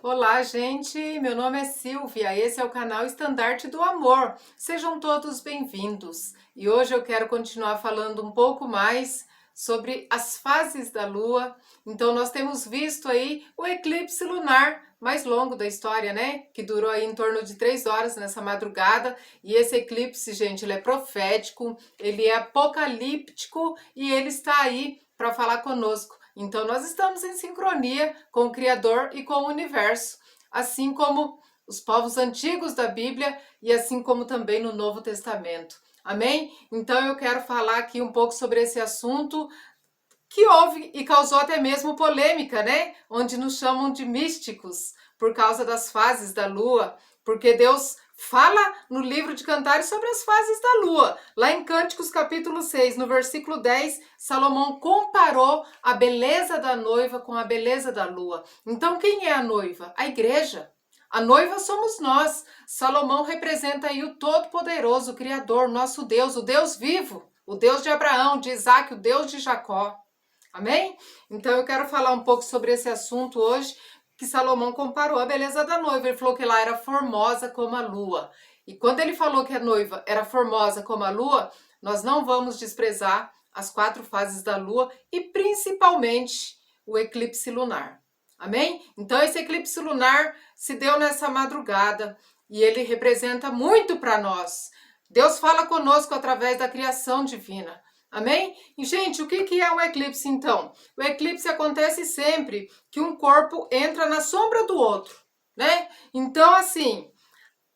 Olá, gente! Meu nome é Silvia, esse é o canal Estandarte do Amor. Sejam todos bem-vindos. E hoje eu quero continuar falando um pouco mais sobre as fases da Lua. Então, nós temos visto aí o eclipse lunar mais longo da história, né? Que durou aí em torno de 3 horas nessa madrugada. E esse eclipse, gente, ele é profético, ele é apocalíptico e ele está aí para falar conosco. Então, nós estamos em sincronia com o Criador e com o universo, assim como os povos antigos da Bíblia e assim como também no Novo Testamento. Amém? Então, eu quero falar aqui um pouco sobre esse assunto que houve e causou até mesmo polêmica, né? Onde nos chamam de místicos por causa das fases da lua, porque Deus fala no livro de Cantares sobre as fases da lua. Lá em Cânticos capítulo 6, no versículo 10, Salomão comparou a beleza da noiva com a beleza da lua. Então, quem é a noiva? A igreja. A noiva somos nós. Salomão representa aí o Todo-Poderoso, o Criador, nosso Deus, o Deus vivo, o Deus de Abraão, de Isaac, o Deus de Jacó. Amém? Então eu quero falar um pouco sobre esse assunto hoje, que Salomão comparou a beleza da noiva. Ele falou que ela era formosa como a lua. E quando ele falou que a noiva era formosa como a lua, nós não vamos desprezar as 4 fases da lua e principalmente o eclipse lunar. Amém? Então esse eclipse lunar se deu nessa madrugada e ele representa muito para nós. Deus fala conosco através da criação divina. Amém? E, gente, o que é o eclipse, então? O eclipse acontece sempre que um corpo entra na sombra do outro, né? Então, assim,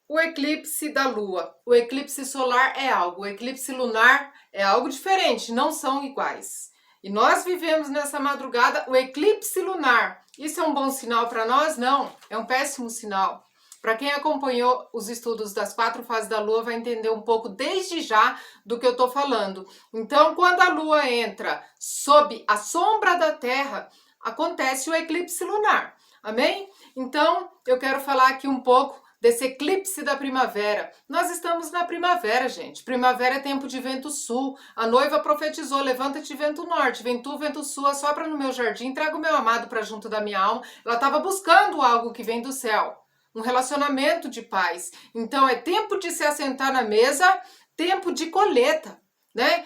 o eclipse da lua, o eclipse solar é algo, o eclipse lunar é algo diferente, não são iguais. E nós vivemos nessa madrugada o eclipse lunar. Isso é um bom sinal para nós? Não, é um péssimo sinal. Para quem acompanhou os estudos das 4 fases da Lua vai entender um pouco desde já do que eu estou falando. Então, quando a Lua entra sob a sombra da Terra, acontece o eclipse lunar. Amém? Então, eu quero falar aqui um pouco desse eclipse da primavera. Nós estamos na primavera, gente. Primavera é tempo de vento sul. A noiva profetizou: levanta-te vento norte, vento sul, assopra no meu jardim, traga o meu amado para junto da minha alma. Ela estava buscando algo que vem do céu. Um relacionamento de paz. Então é tempo de se assentar na mesa, tempo de colheita, né?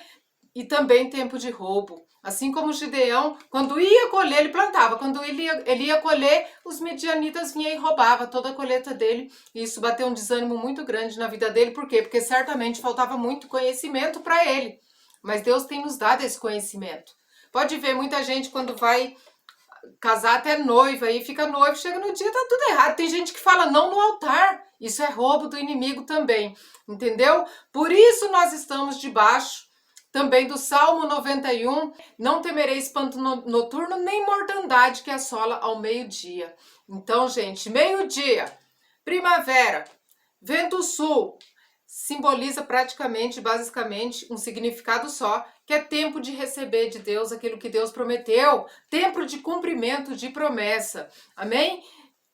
E também tempo de roubo. Assim como Gideão, quando ia colher, ele plantava. Quando ele ia colher, os midianitas vinham e roubavam toda a colheita dele. E isso bateu um desânimo muito grande na vida dele. Por quê? Porque certamente faltava muito conhecimento para ele. Mas Deus tem nos dado esse conhecimento. Pode ver, muita gente quando vai casar até noiva, aí fica noivo, chega no dia, tá tudo errado. Tem gente que fala não no altar. Isso é roubo do inimigo também, entendeu? Por isso nós estamos debaixo também do Salmo 91, não temerei espanto noturno, nem mortandade que assola ao meio-dia. Então, gente, meio-dia, primavera, vento sul, simboliza praticamente, basicamente, um significado só, que é tempo de receber de Deus aquilo que Deus prometeu, tempo de cumprimento de promessa, amém?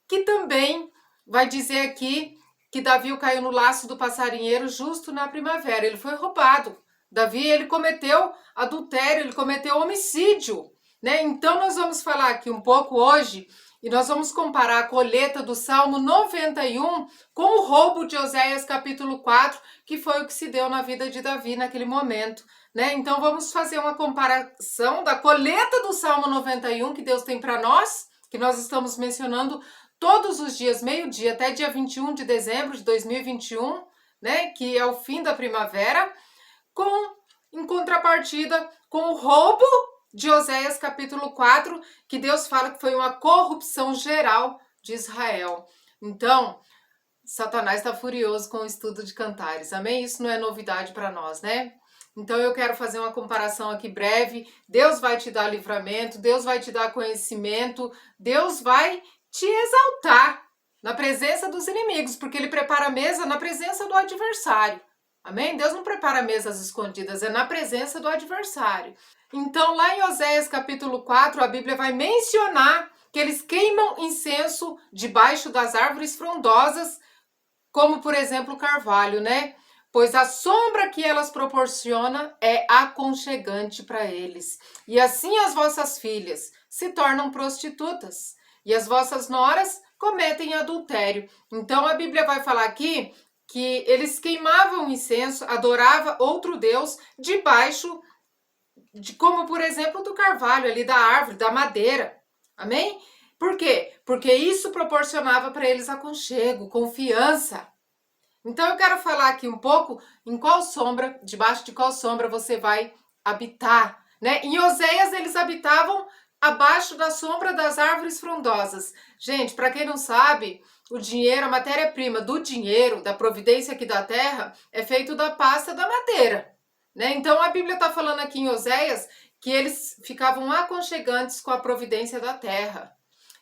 Que também vai dizer aqui que Davi caiu no laço do passarinheiro justo na primavera, ele foi roubado. Davi, ele cometeu adultério, ele cometeu homicídio, né? Então nós vamos falar aqui um pouco hoje e nós vamos comparar a colheita do Salmo 91 com o roubo de Oséias capítulo 4, que foi o que se deu na vida de Davi naquele momento, né? Então vamos fazer uma comparação da colheita do Salmo 91 que Deus tem para nós, que nós estamos mencionando todos os dias, meio-dia, até dia 21 de dezembro de 2021, né? Que é o fim da primavera, em contrapartida com o roubo de Oséias capítulo 4, que Deus fala que foi uma corrupção geral de Israel. Então, Satanás está furioso com o estudo de Cantares, amém? Isso não é novidade para nós, né? Então eu quero fazer uma comparação aqui breve. Deus vai te dar livramento, Deus vai te dar conhecimento, Deus vai te exaltar na presença dos inimigos, porque Ele prepara a mesa na presença do adversário. Amém? Deus não prepara mesas escondidas, é na presença do adversário. Então, lá em Oséias capítulo 4, a Bíblia vai mencionar que eles queimam incenso debaixo das árvores frondosas, como, por exemplo, o carvalho, né? Pois a sombra que elas proporcionam é aconchegante para eles. E assim as vossas filhas se tornam prostitutas, e as vossas noras cometem adultério. Então a Bíblia vai falar aqui que eles queimavam incenso, adoravam outro Deus debaixo como por exemplo do carvalho ali, da árvore, da madeira. Amém? Por quê? Porque isso proporcionava para eles aconchego, confiança. Então eu quero falar aqui um pouco em qual sombra, debaixo de qual sombra você vai habitar, né? Em Oséias eles habitavam abaixo da sombra das árvores frondosas. Gente, para quem não sabe, o dinheiro, a matéria-prima do dinheiro, da providência aqui da terra, é feito da pasta da madeira, né? Então a Bíblia está falando aqui em Oséias que eles ficavam aconchegantes com a providência da terra.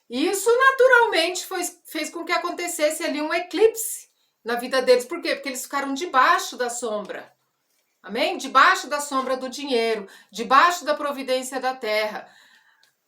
E isso naturalmente fez com que acontecesse ali um eclipse na vida deles. Por quê? Porque eles ficaram debaixo da sombra. Amém? Debaixo da sombra do dinheiro, debaixo da providência da terra.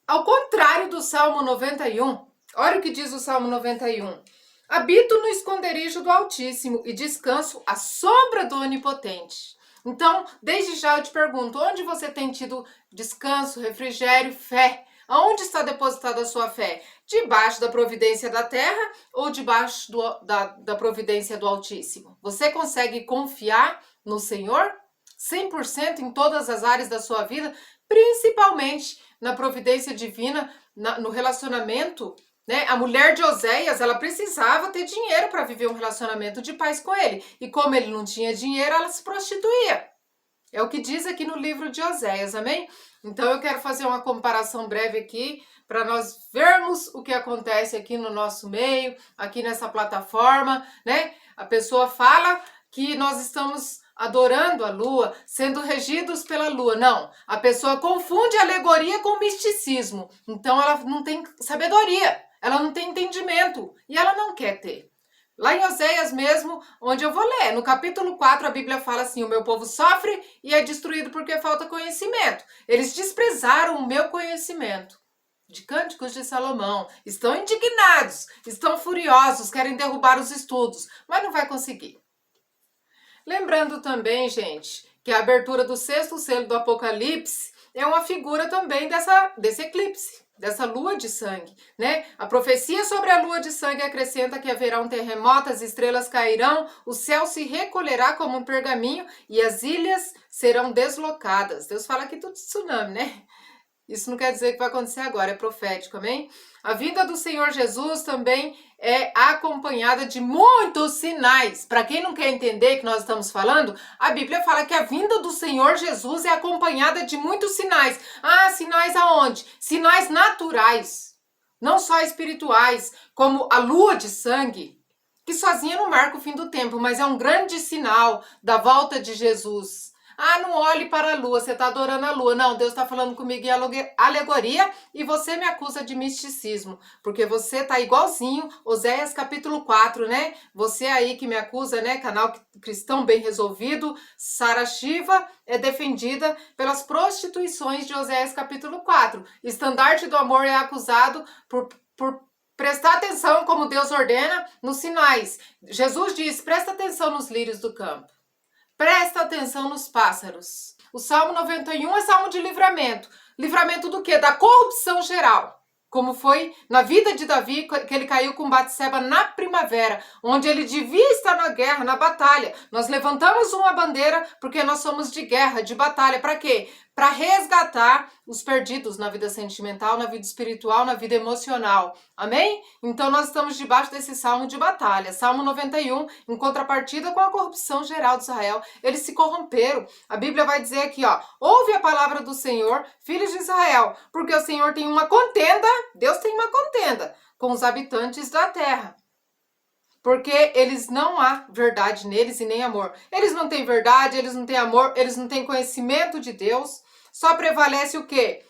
Ao contrário do Salmo 91, olha o que diz o Salmo 91. Habito no esconderijo do Altíssimo e descanso à sombra do Onipotente. Então, desde já eu te pergunto, onde você tem tido descanso, refrigério, fé? Aonde está depositada a sua fé? Debaixo da providência da terra ou debaixo da providência do Altíssimo? Você consegue confiar no Senhor 100% em todas as áreas da sua vida, principalmente na providência divina, no relacionamento, né? A mulher de Oséias, ela precisava ter dinheiro para viver um relacionamento de paz com ele. E como ele não tinha dinheiro, ela se prostituía. É o que diz aqui no livro de Oséias, amém? Então eu quero fazer uma comparação breve aqui para nós vermos o que acontece aqui no nosso meio, aqui nessa plataforma, né? A pessoa fala que nós estamos adorando a lua, sendo regidos pela lua. Não, a pessoa confunde alegoria com misticismo. Então ela não tem sabedoria, ela não tem entendimento e ela não quer ter. Lá em Oséias mesmo, onde eu vou ler, no capítulo 4, a Bíblia fala assim: o meu povo sofre e é destruído porque falta conhecimento. Eles desprezaram o meu conhecimento. De Cânticos de Salomão. Estão indignados, estão furiosos, querem derrubar os estudos, mas não vai conseguir. Lembrando também, gente, que a abertura do 6º selo do Apocalipse é uma figura também desse eclipse, dessa lua de sangue, né? A profecia sobre a lua de sangue acrescenta que haverá um terremoto, as estrelas cairão, o céu se recolherá como um pergaminho e as ilhas serão deslocadas. Deus fala aqui tudo de tsunami, né? Isso não quer dizer que vai acontecer agora, é profético, amém? A vinda do Senhor Jesus também é acompanhada de muitos sinais. Para quem não quer entender o que nós estamos falando, a Bíblia fala que a vinda do Senhor Jesus é acompanhada de muitos sinais. Ah, sinais aonde? Sinais naturais, não só espirituais, como a lua de sangue, que sozinha não marca o fim do tempo, mas é um grande sinal da volta de Jesus. Ah, não olhe para a lua, você está adorando a lua. Não, Deus está falando comigo em alegoria e você me acusa de misticismo, porque você está igualzinho Oséias capítulo 4, né? Você aí que me acusa, né? Canal Cristão Bem Resolvido, Sara Shiva é defendida pelas prostituições de Oséias capítulo 4. Estandarte do amor é acusado por prestar atenção como Deus ordena nos sinais. Jesus diz, presta atenção nos lírios do campo. Presta atenção nos pássaros. O Salmo 91 é salmo de livramento. Livramento do quê? Da corrupção geral. Como foi na vida de Davi, que ele caiu com Batseba na primavera, onde ele devia estar na guerra, na batalha. Nós levantamos uma bandeira porque nós somos de guerra, de batalha. Para quê? Para resgatar os perdidos na vida sentimental, na vida espiritual, na vida emocional. Amém? Então nós estamos debaixo desse salmo de batalha. Salmo 91, em contrapartida com a corrupção geral de Israel. Eles se corromperam. A Bíblia vai dizer aqui, ó, ouve a palavra do Senhor, filhos de Israel, porque o Senhor tem uma contenda, Deus tem uma contenda com os habitantes da terra. Porque eles não há verdade neles e nem amor. Eles não têm verdade, eles não têm amor, eles não têm conhecimento de Deus. Só prevalece o quê?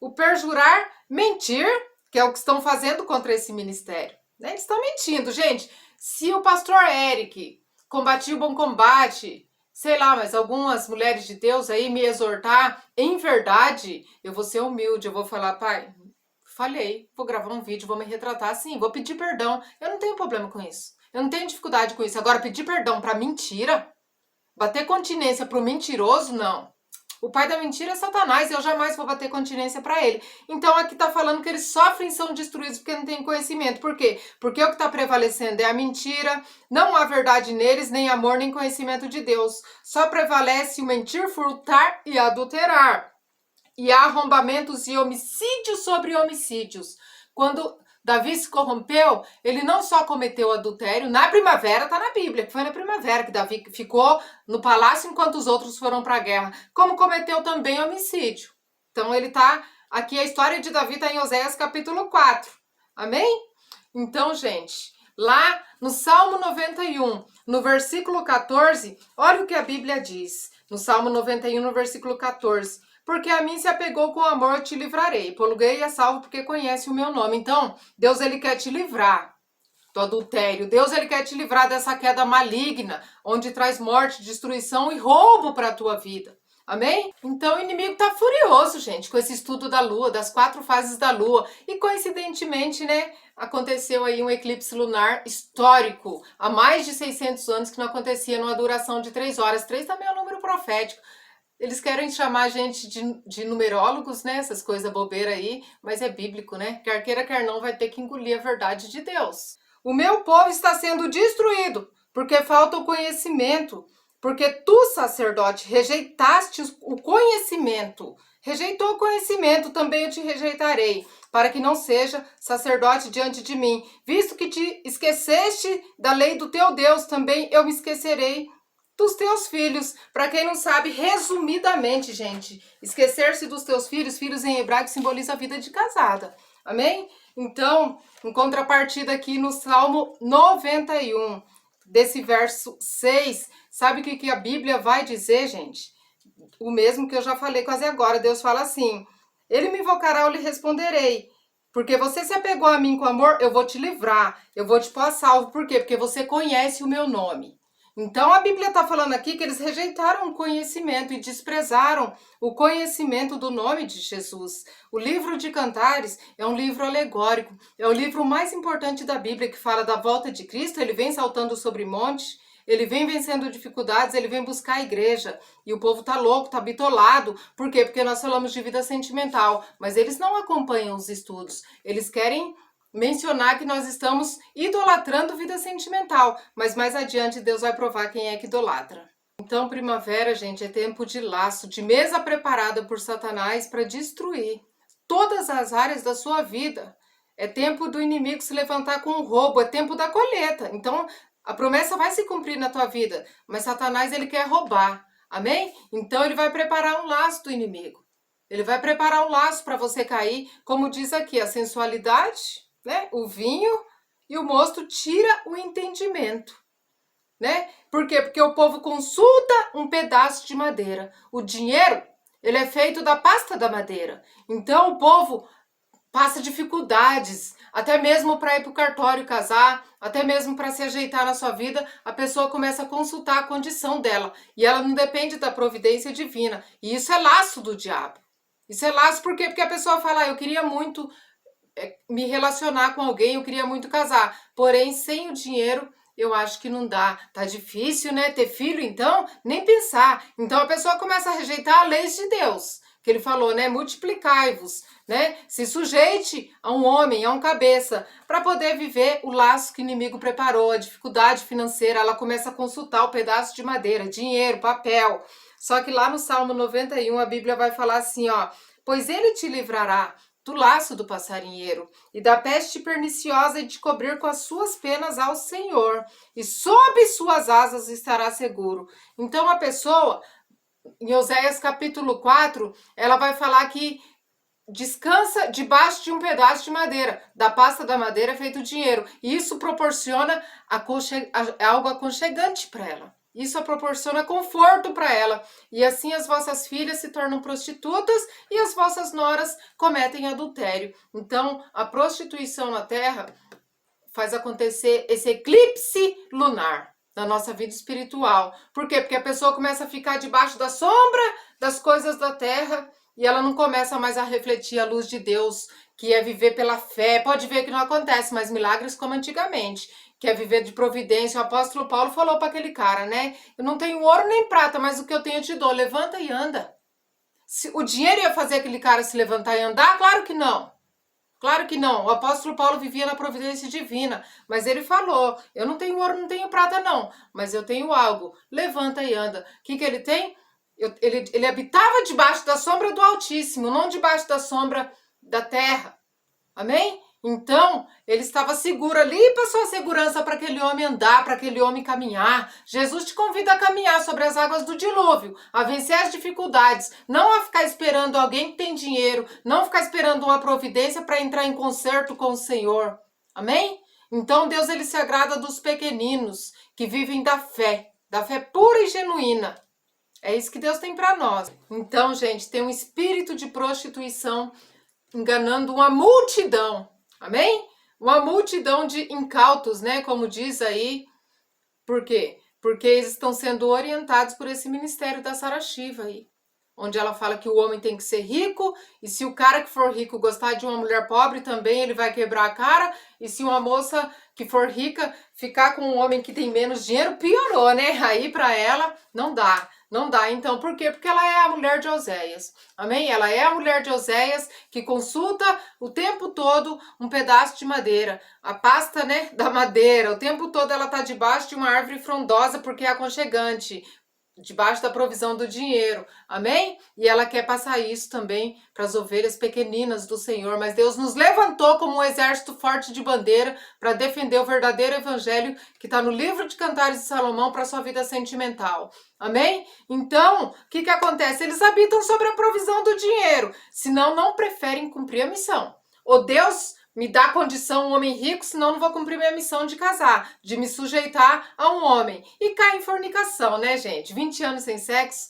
O perjurar, mentir, que é o que estão fazendo contra esse ministério. Né? Eles estão mentindo, gente. Se o pastor Eric combatia o bom combate, sei lá, mas algumas mulheres de Deus aí me exortar em verdade, eu vou ser humilde, eu vou falar, pai, falhei, vou gravar um vídeo, vou me retratar assim, vou pedir perdão. Eu não tenho problema com isso. Eu não tenho dificuldade com isso. Agora, pedir perdão para mentira, bater continência pro mentiroso, não. O pai da mentira é Satanás, eu jamais vou bater continência para ele. Então aqui está falando que eles sofrem e são destruídos porque não têm conhecimento. Por quê? Porque o que está prevalecendo é a mentira, não há verdade neles, nem amor, nem conhecimento de Deus. Só prevalece o mentir, furtar e adulterar. E há arrombamentos e homicídios sobre homicídios. Quando Davi se corrompeu, ele não só cometeu adultério, na primavera, está na Bíblia, que foi na primavera que Davi ficou no palácio enquanto os outros foram para a guerra, como cometeu também homicídio. Então ele está, aqui a história de Davi está em Oséias capítulo 4, amém? Então, gente, lá no Salmo 91, no versículo 14, olha o que a Bíblia diz, no Salmo 91, no versículo 14, porque a mim se apegou com amor, eu te livrarei. Poluguei e a salvo porque conhece o meu nome. Então, Deus, ele quer te livrar do adultério. Deus, ele quer te livrar dessa queda maligna, onde traz morte, destruição e roubo para a tua vida. Amém? Então o inimigo tá furioso, gente, com esse estudo da lua, das 4 fases da lua. E coincidentemente, né, aconteceu aí um eclipse lunar histórico. Há mais de 600 anos que não acontecia numa duração de 3 horas. 3 também é um número profético. Eles querem chamar a gente de numerólogos, né? Essas coisas bobeiras aí, mas é bíblico, né? Quer queira, quer não, vai ter que engolir a verdade de Deus. O meu povo está sendo destruído porque falta o conhecimento. Porque tu, sacerdote, rejeitaste o conhecimento. Rejeitou o conhecimento, também eu te rejeitarei, para que não seja sacerdote diante de mim. Visto que te esqueceste da lei do teu Deus, também eu me esquecerei dos teus filhos. Para quem não sabe, resumidamente, gente, esquecer-se dos teus filhos, filhos em hebraico simboliza a vida de casada. Amém? Então, em contrapartida aqui no Salmo 91, desse verso 6, sabe o que a Bíblia vai dizer, gente? O mesmo que eu já falei quase agora. Deus fala assim: ele me invocará, eu lhe responderei. Porque você se apegou a mim com amor, eu vou te livrar, eu vou te pôr a salvo. Por quê? Porque você conhece o meu nome. Então a Bíblia está falando aqui que eles rejeitaram o conhecimento e desprezaram o conhecimento do nome de Jesus. O livro de Cantares é um livro alegórico, é o livro mais importante da Bíblia, que fala da volta de Cristo. Ele vem saltando sobre montes, ele vem vencendo dificuldades, ele vem buscar a igreja. E o povo tá louco, tá bitolado. Por quê? Porque nós falamos de vida sentimental, mas eles não acompanham os estudos. Eles querem mencionar que nós estamos idolatrando vida sentimental, mas mais adiante Deus vai provar quem é que idolatra. Então, primavera, gente, é tempo de laço, de mesa preparada por Satanás para destruir todas as áreas da sua vida. É tempo do inimigo se levantar com o roubo, é tempo da colheita. Então, a promessa vai se cumprir na tua vida, mas Satanás, ele quer roubar. Amém? Então, ele vai preparar um laço do inimigo. Ele vai preparar um laço para você cair, como diz aqui, a sensualidade, né? O vinho e o mosto tira o entendimento, né? Por quê? Porque o povo consulta um pedaço de madeira. O dinheiro, ele é feito da pasta da madeira. Então o povo passa dificuldades, até mesmo para ir para o cartório casar, até mesmo para se ajeitar na sua vida, a pessoa começa a consultar a condição dela. E ela não depende da providência divina. E isso é laço do diabo. Isso é laço por quê? Porque a pessoa fala, eu queria muito me relacionar com alguém, eu queria muito casar, porém sem o dinheiro eu acho que não dá, tá difícil, né, ter filho, então, nem pensar. Então a pessoa começa a rejeitar as leis de Deus, que ele falou, né, multiplicai-vos, né, se sujeite a um homem, a um cabeça, para poder viver o laço que o inimigo preparou, a dificuldade financeira. Ela começa a consultar o pedaço de madeira, dinheiro, papel. Só que lá no Salmo 91 a Bíblia vai falar assim, ó, pois ele te livrará do laço do passarinheiro e da peste perniciosa, e de cobrir com as suas penas ao Senhor, e sob suas asas estará seguro. Então a pessoa, em Oséias capítulo 4, ela vai falar que descansa debaixo de um pedaço de madeira, da pasta da madeira é feito dinheiro, e isso proporciona algo aconchegante para ela. Isso proporciona conforto para ela. E assim as vossas filhas se tornam prostitutas e as vossas noras cometem adultério. Então, a prostituição na terra faz acontecer esse eclipse lunar na nossa vida espiritual. Por quê? Porque a pessoa começa a ficar debaixo da sombra das coisas da terra e ela não começa mais a refletir a luz de Deus, que é viver pela fé. Pode ver que não acontece mais milagres como antigamente, que é viver de providência. O apóstolo Paulo falou para aquele cara, né? Eu não tenho ouro nem prata, mas o que eu tenho eu te dou. Levanta e anda. o dinheiro ia fazer aquele cara se levantar e andar? Claro que não. Claro que não. O apóstolo Paulo vivia na providência divina, mas ele falou: eu não tenho ouro, não tenho prata, não, mas eu tenho algo. Levanta e anda. O que ele tem? Ele habitava debaixo da sombra do Altíssimo, não debaixo da sombra da terra. Amém? Então, ele estava seguro ali e passou a segurança para aquele homem andar, para aquele homem caminhar. Jesus te convida a caminhar sobre as águas do dilúvio, a vencer as dificuldades, não a ficar esperando alguém que tem dinheiro, não ficar esperando uma providência para entrar em concerto com o Senhor. Amém? Então, Deus ele se agrada dos pequeninos que vivem da fé pura e genuína. É isso que Deus tem para nós. Então, gente, tem um espírito de prostituição enganando uma multidão. Amém? Uma multidão de incautos, né? Como diz aí. Por quê? Porque eles estão sendo orientados por esse ministério da Sarah Shiva aí. Onde ela fala que o homem tem que ser rico, e se o cara que for rico gostar de uma mulher pobre também, ele vai quebrar a cara, e se uma moça que for rica ficar com um homem que tem menos dinheiro, piorou, né? Aí para ela não dá. Não dá, então, por quê? Porque ela é a mulher de Oséias, amém? Ela é a mulher de Oséias que consulta o tempo todo um pedaço de madeira, a pasta, né, da madeira, o tempo todo ela tá debaixo de uma árvore frondosa porque é aconchegante, debaixo da provisão do dinheiro, amém? E ela quer passar isso também para as ovelhas pequeninas do Senhor, mas Deus nos levantou como um exército forte de bandeira para defender o verdadeiro evangelho que está no livro de Cantares de Salomão para sua vida sentimental, amém? Então, o que acontece? Eles habitam sobre a provisão do dinheiro, senão não preferem cumprir a missão. Ou Deus me dá condição, um homem rico, senão não vou cumprir minha missão de casar, de me sujeitar a um homem. E cai em fornicação, né, gente? 20 anos sem sexo,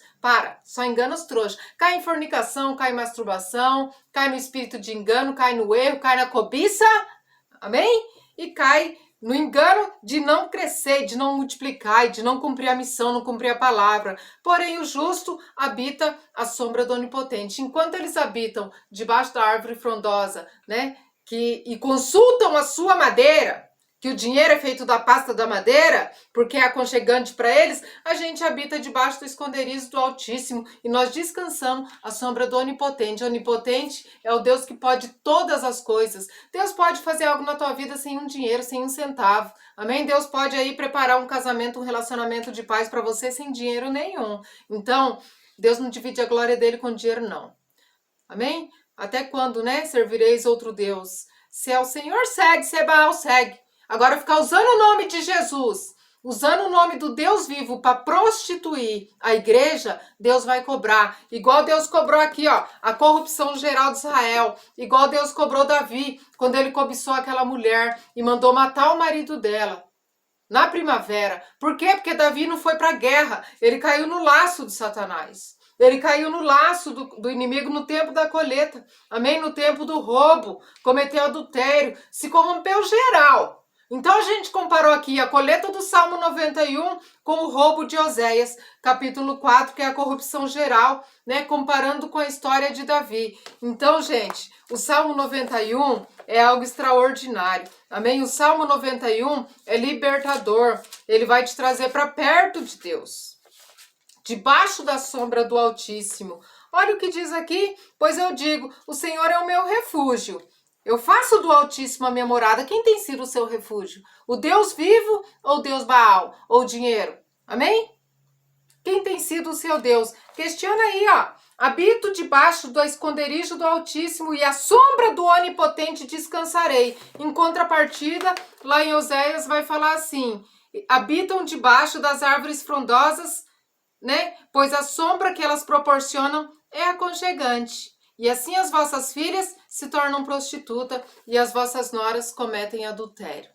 só engana os trouxas. Cai em fornicação, cai em masturbação, cai no espírito de engano, cai no erro, cai na cobiça, amém? E cai no engano de não crescer, de não multiplicar e de não cumprir a missão, não cumprir a palavra. Porém, o justo habita a sombra do Onipotente. Enquanto eles habitam debaixo da árvore frondosa, né? E consultam a sua madeira, que o dinheiro é feito da pasta da madeira, porque é aconchegante para eles, a gente habita debaixo do esconderijo do Altíssimo e nós descansamos à sombra do Onipotente. O Onipotente é o Deus que pode todas as coisas. Deus pode fazer algo na tua vida sem um dinheiro, sem um centavo. Amém? Deus pode aí preparar um casamento, um relacionamento de paz para você sem dinheiro nenhum. Então, Deus não divide a glória dele com dinheiro, não. Amém? Até quando, né, servireis outro Deus? Se é o Senhor, segue, se é Baal, segue. Agora ficar usando o nome de Jesus, usando o nome do Deus vivo para prostituir a igreja, Deus vai cobrar. Igual Deus cobrou aqui, ó, a corrupção geral de Israel. Igual Deus cobrou Davi, quando ele cobiçou aquela mulher e mandou matar o marido dela. Na primavera. Por quê? Porque Davi não foi para a guerra. Ele caiu no laço de Satanás. Ele caiu no laço do inimigo no tempo da colheita. Amém? No tempo do roubo. Cometeu adultério. Se corrompeu geral. Então a gente comparou aqui a colheita do Salmo 91 com o roubo de Oséias, capítulo 4, que é a corrupção geral, né? Comparando com a história de Davi. Então, gente, o Salmo 91 é algo extraordinário. Amém? O Salmo 91 é libertador. Ele vai te trazer para perto de Deus. Debaixo da sombra do Altíssimo. Olha o que diz aqui. Pois eu digo, o Senhor é o meu refúgio. Eu faço do Altíssimo a minha morada. Quem tem sido o seu refúgio? O Deus vivo ou Deus Baal? Ou dinheiro? Amém? Quem tem sido o seu Deus? Questiona aí, ó. Habito debaixo do esconderijo do Altíssimo e à sombra do Onipotente descansarei. Em contrapartida, lá em Oséias vai falar assim: habitam debaixo das árvores frondosas, né? Pois a sombra que elas proporcionam é aconchegante. E assim as vossas filhas se tornam prostituta e as vossas noras cometem adultério.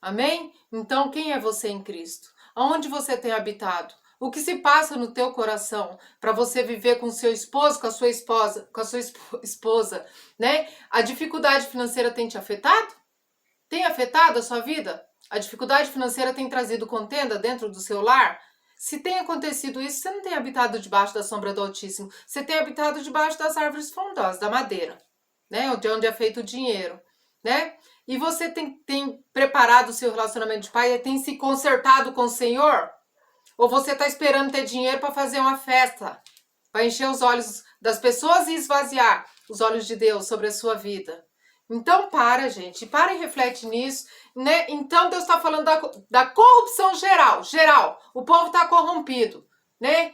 Amém? Então, quem é você em Cristo? Aonde você tem habitado? O que se passa no teu coração para você viver com seu esposo, com a sua esposa, né? A dificuldade financeira tem te afetado? Tem afetado a sua vida? A dificuldade financeira tem trazido contenda dentro do seu lar? Se tem acontecido isso, você não tem habitado debaixo da sombra do Altíssimo. Você tem habitado debaixo das árvores frondosas, da madeira, né? De onde é feito o dinheiro, né? E você tem preparado o seu relacionamento de pai, tem se consertado com o Senhor? Ou você está esperando ter dinheiro para fazer uma festa, para encher os olhos das pessoas e esvaziar os olhos de Deus sobre a sua vida. Então para, gente, para e reflete nisso, né? Então Deus está falando da corrupção geral. O povo está corrompido, né?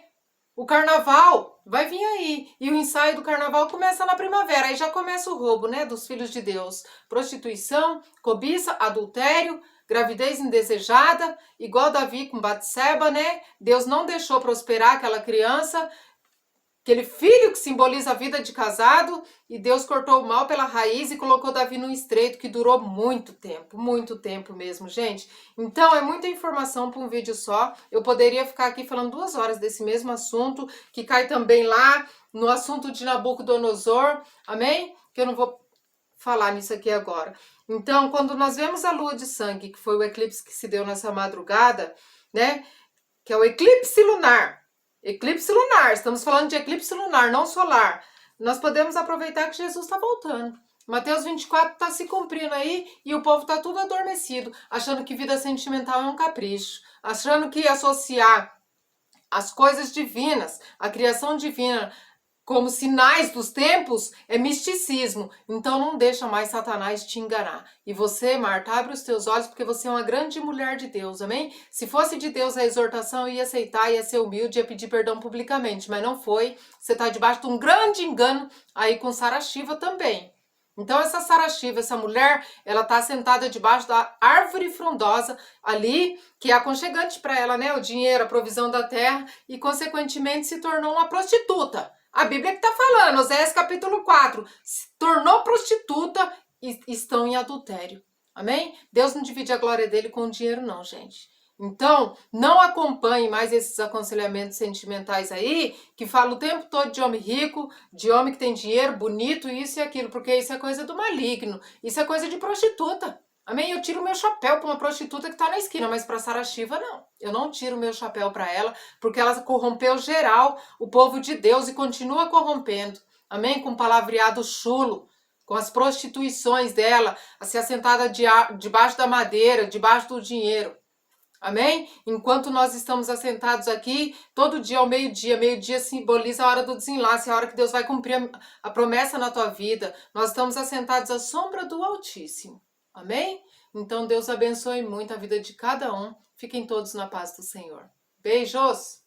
O carnaval vai vir aí. E o ensaio do carnaval começa na primavera. Aí já começa o roubo, né? Dos filhos de Deus. Prostituição, cobiça, adultério, gravidez indesejada. Igual Davi com Batseba, né? Deus não deixou prosperar aquela criança. Aquele filho que simboliza a vida de casado. E Deus cortou o mal pela raiz e colocou Davi num estreito que durou muito tempo mesmo, gente. Então é muita informação para um vídeo só. Eu poderia ficar aqui falando 2 horas desse mesmo assunto, que cai também lá no assunto de Nabucodonosor, amém? Que eu não vou falar nisso aqui agora. Então, quando nós vemos a lua de sangue, que foi o eclipse que se deu nessa madrugada, né? Que é o eclipse lunar. Eclipse lunar, estamos falando de eclipse lunar, não solar. Nós podemos aproveitar que Jesus está voltando. Mateus 24 está se cumprindo aí e o povo está tudo adormecido, achando que vida sentimental é um capricho, achando que associar as coisas divinas, a criação divina, como sinais dos tempos, é misticismo. Então não deixa mais Satanás te enganar. E você, Marta, abre os teus olhos, porque você é uma grande mulher de Deus, amém? Se fosse de Deus a exortação, ia aceitar, ia ser humilde, ia pedir perdão publicamente, mas não foi. Você está debaixo de um grande engano aí com Sara Shiva também. Então essa Sara Shiva, essa mulher, ela está sentada debaixo da árvore frondosa ali, que é aconchegante para ela, né? O dinheiro, a provisão da terra, e consequentemente se tornou uma prostituta. A Bíblia que está falando, Oséias capítulo 4, se tornou prostituta e estão em adultério. Amém? Deus não divide a glória dele com o dinheiro não, gente. Então, não acompanhe mais esses aconselhamentos sentimentais aí, que falam o tempo todo de homem rico, de homem que tem dinheiro, bonito, isso e aquilo, porque isso é coisa do maligno, isso é coisa de prostituta. Amém? Eu tiro o meu chapéu para uma prostituta que está na esquina, mas para Sara Shiva, não. Eu não tiro o meu chapéu para ela, porque ela corrompeu geral o povo de Deus e continua corrompendo. Amém? Com palavreado chulo, com as prostituições dela, a se assentada debaixo da madeira, debaixo do dinheiro. Amém? Enquanto nós estamos assentados aqui, todo dia ao meio-dia simboliza a hora do desenlace, a hora que Deus vai cumprir a promessa na tua vida. Nós estamos assentados à sombra do Altíssimo. Amém? Então Deus abençoe muito a vida de cada um. Fiquem todos na paz do Senhor. Beijos!